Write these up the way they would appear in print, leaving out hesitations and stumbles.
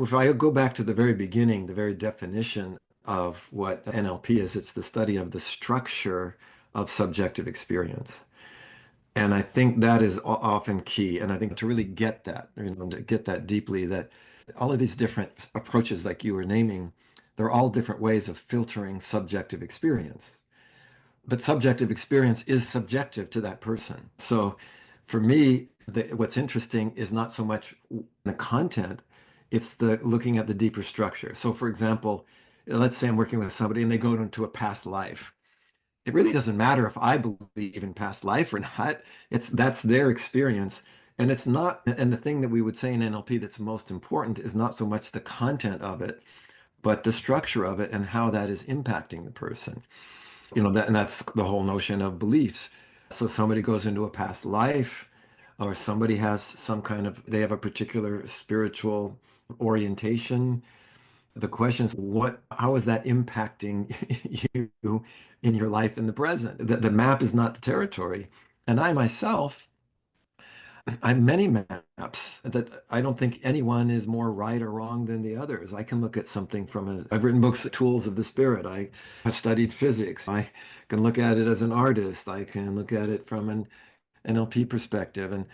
If I go back to the very beginning, the very definition of what NLP is, it's the study of the structure of subjective experience. And I think that is often key. And I think to really get that, to get that deeply, that all of these different approaches, like you were naming, they're all different ways of filtering subjective experience. But subjective experience is subjective to that person. So for me, what's interesting is not so much the content, it's the looking at the deeper structure. So for example, let's say I'm working with somebody and they go into a past life. It really doesn't matter if I believe in past life or not. That's their experience. And it's not, and the thing that we would say in NLP that's most important is not so much the content of it, but the structure of it and how that is impacting the person. And that's the whole notion of beliefs. So somebody goes into a past life, or somebody has they have a particular spiritual orientation. The question is, how is that impacting you in your life in the present? The map is not the territory. And I myself, I have many maps that I don't think anyone is more right or wrong than the others. I can look at something I've written books, Tools of the Spirit. I have studied physics. I can look at it as an artist. I can look at it from an NLP perspective and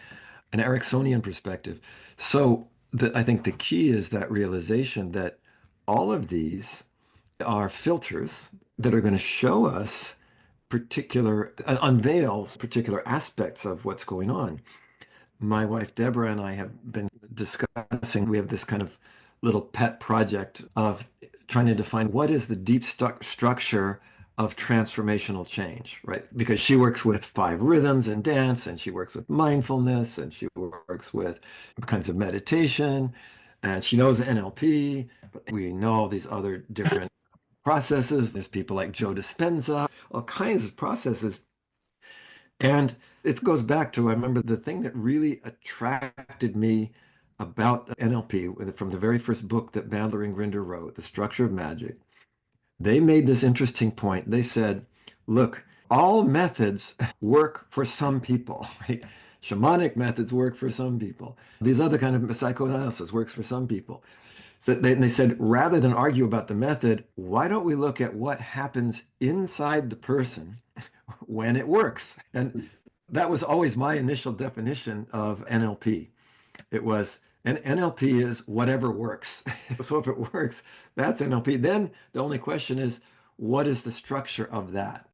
an Ericksonian perspective. So I think the key is that realization that all of these are filters that are going to show us unveils particular aspects of what's going on. My wife Deborah and I have been discussing, we have this kind of little pet project of trying to define what is the deep structure of transformational change, right? Because she works with five rhythms in dance, and she works with mindfulness, and she works with kinds of meditation, and she knows NLP, but we know these other different processes. There's people like Joe Dispenza, all kinds of processes. And it goes back to, I remember the thing that really attracted me about NLP from the very first book that Bandler and Grinder wrote, The Structure of Magic. They made this interesting point. They said, look, all methods work for some people, right? Shamanic methods work for some people. These other kind of psychoanalysis works for some people. So they said, rather than argue about the method, why don't we look at what happens inside the person when it works? And that was always my initial definition of NLP. It was, and NLP is whatever works. So if it works, that's NLP. Then the only question is, what is the structure of that?